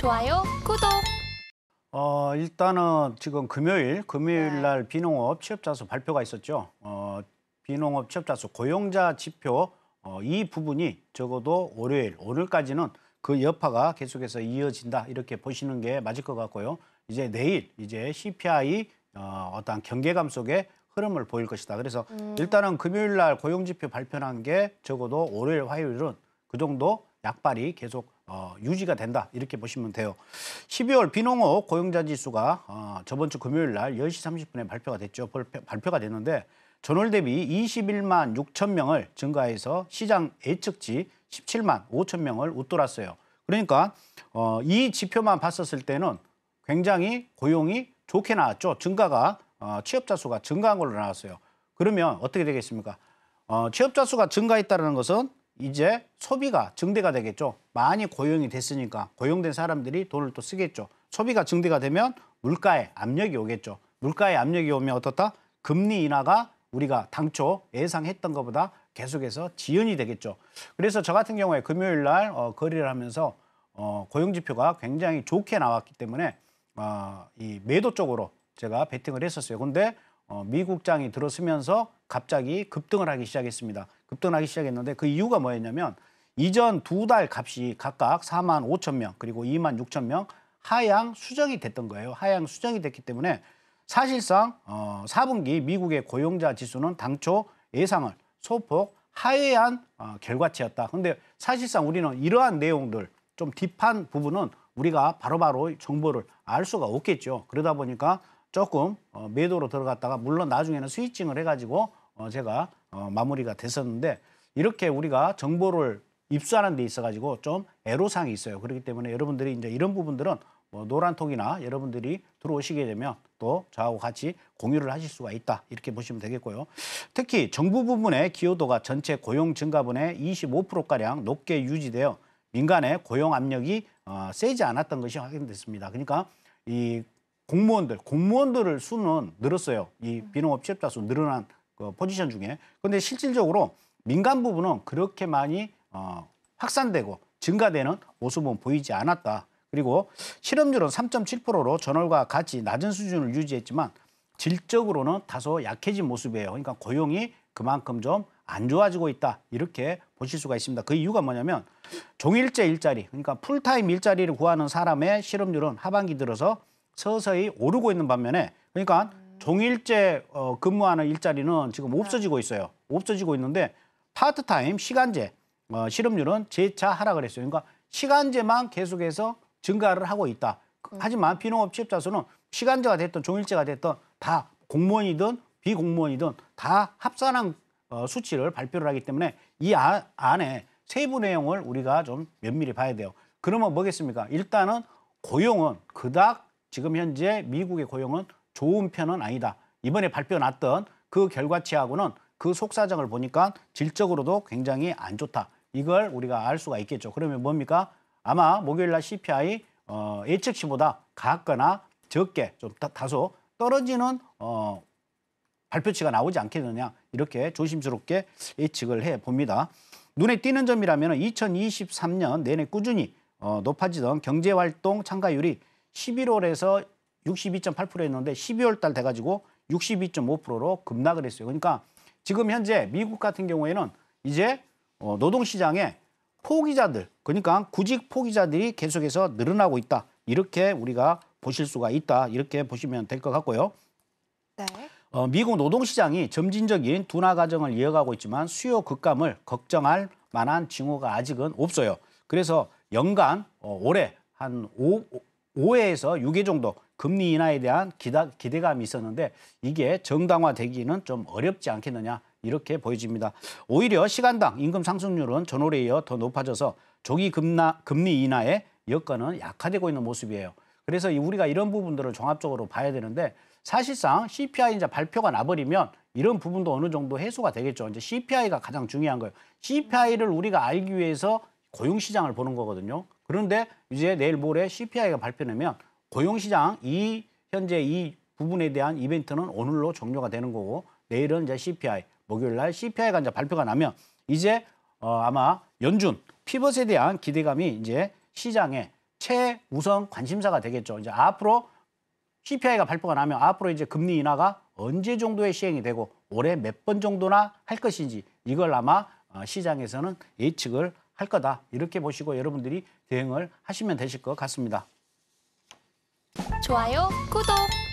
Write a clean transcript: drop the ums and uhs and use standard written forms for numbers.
좋아요, 구독. 일단은 지금 금요일 날 비농업 취업자 수 발표가 있었죠. 비농업 취업자 수 고용자 지표 이 부분이 적어도 오늘까지는 그 여파가 계속해서 이어진다 이렇게 보시는 게 맞을 것 같고요. 이제 내일 CPI 어떤 경계감 속에 흐름을 보일 것이다. 그래서 일단은 금요일 날 고용 지표 발표한 게 적어도 월요일, 화요일은 그 정도 약발이 계속 유지가 된다 이렇게 보시면 돼요. 12월 비농업 고용자 지수가 저번 주 금요일 날 10시 30분에 발표가 됐죠. 발표가 됐는데 전월 대비 21만 6천 명을 증가해서 시장 예측치 17만 5천 명을 웃돌았어요. 그러니까 이 지표만 봤었을 때는 굉장히 고용이 좋게 나왔죠. 증가가 취업자 수가 증가한 걸로 나왔어요. 그러면 어떻게 되겠습니까? 취업자 수가 증가했다는 것은 이제 소비가 증대가 되겠죠. 많이 고용이 됐으니까 고용된 사람들이 돈을 또 쓰겠죠. 소비가 증대가 되면 물가에 압력이 오겠죠. 물가에 압력이 오면 어떻다? 금리 인하가 우리가 당초 예상했던 것보다 계속해서 지연이 되겠죠. 그래서 저 같은 경우에 금요일 날 거래를 하면서 고용지표가 굉장히 좋게 나왔기 때문에 이 매도 쪽으로 제가 베팅을 했었어요. 그런데 미국장이 들어서면서 갑자기 급등을 하기 시작했습니다. 급등하기 시작했는데 그 이유가 뭐였냐면 이전 두 달 값이 각각 4만 5천 명 그리고 2만 6천 명 하향 수정이 됐던 거예요. 하향 수정이 됐기 때문에 사실상 4분기 미국의 고용자 지수는 당초 예상을 소폭 하회한 결과치였다. 그런데 사실상 우리는 이러한 내용들 좀 딥한 부분은 우리가 바로바로 정보를 알 수가 없겠죠. 그러다 보니까 조금 매도로 들어갔다가 물론 나중에는 스위칭을 해가지고 제가 마무리가 됐었는데 이렇게 우리가 정보를 입수하는 데 있어가지고 좀 애로사항이 있어요. 그렇기 때문에 여러분들이 이제 이런 부분들은 노란톡이나 여러분들이 들어오시게 되면 또 저하고 같이 공유를 하실 수가 있다. 이렇게 보시면 되겠고요. 특히 정부 부문의 기여도가 전체 고용 증가분의 25%가량 높게 유지되어 민간의 고용 압력이 세지 않았던 것이 확인됐습니다. 그러니까 이 공무원들을 수는 늘었어요. 이 비농업 취업자 수 늘어난 그 포지션 중에. 그런데 실질적으로 민간 부분은 그렇게 많이 확산되고 증가되는 모습은 보이지 않았다. 그리고 실업률은 3.7%로 전월과 같이 낮은 수준을 유지했지만 질적으로는 다소 약해진 모습이에요. 그러니까 고용이 그만큼 좀 안 좋아지고 있다. 이렇게 보실 수가 있습니다. 그 이유가 뭐냐면 종일제 일자리, 그러니까 풀타임 일자리를 구하는 사람의 실업률은 하반기 들어서 서서히 오르고 있는 반면에 그러니까 종일제 근무하는 일자리는 지금 없어지고 있어요. 없어지고 있는데 파트타임 시간제 실업률은 재차 하락을 했어요. 그러니까 시간제만 계속해서 증가를 하고 있다. 하지만 비농업 취업자 수는 시간제가 됐든 종일제가 됐든 다 공무원이든 비공무원이든 다 합산한 수치를 발표를 하기 때문에 이 안에 세부 내용을 우리가 좀 면밀히 봐야 돼요. 그러면 뭐겠습니까? 일단은 고용은 그닥 지금 현재 미국의 고용은 좋은 편은 아니다. 이번에 발표 났던 그 결과치하고는 그 속사정을 보니까 질적으로도 굉장히 안 좋다. 이걸 우리가 알 수가 있겠죠. 그러면 뭡니까? 아마 목요일 날 CPI 예측치보다 같거나 적게 좀 다소 떨어지는 발표치가 나오지 않겠느냐 이렇게 조심스럽게 예측을 해봅니다. 눈에 띄는 점이라면 2023년 내내 꾸준히 높아지던 경제활동 참가율이 11월에서 62.8%였는데 12월 달 돼가지고 62.5%로 급락을 했어요. 그러니까 지금 현재 미국 같은 경우에는 이제 노동시장에 포기자들, 그러니까 구직 포기자들이 계속해서 늘어나고 있다. 이렇게 우리가 보실 수가 있다. 이렇게 보시면 될 것 같고요. 네. 미국 노동시장이 점진적인 둔화 과정을 이어가고 있지만 수요 급감을 걱정할 만한 징후가 아직은 없어요. 그래서 연간 올해 한 5회에서 6회 정도 금리 인하에 대한 기대감이 있었는데 이게 정당화되기는 좀 어렵지 않겠느냐 이렇게 보여집니다. 오히려 시간당 임금 상승률은 전월에 이어 더 높아져서 조기 금리 인하의 여건은 약화되고 있는 모습이에요. 그래서 우리가 이런 부분들을 종합적으로 봐야 되는데 사실상 CPI 이제 발표가 나버리면 이런 부분도 어느 정도 해소가 되겠죠. 이제 CPI가 가장 중요한 거예요. CPI를 우리가 알기 위해서 고용시장을 보는 거거든요. 그런데 이제 내일 모레 CPI가 발표되면 고용시장 현재 이 부분에 대한 이벤트는 오늘로 종료가 되는 거고 내일은 이제 CPI, 목요일 날 CPI가 이제 발표가 나면 이제 아마 연준 피벗에 대한 기대감이 이제 시장에 최우선 관심사가 되겠죠. 이제 앞으로 CPI가 발표가 나면 앞으로 이제 금리 인하가 언제 정도에 시행이 되고 올해 몇 번 정도나 할 것인지 이걸 아마 시장에서는 예측을 할 거다. 이렇게 보시고 여러분들이 대응을 하시면 되실 것 같습니다. 좋아요, 구독!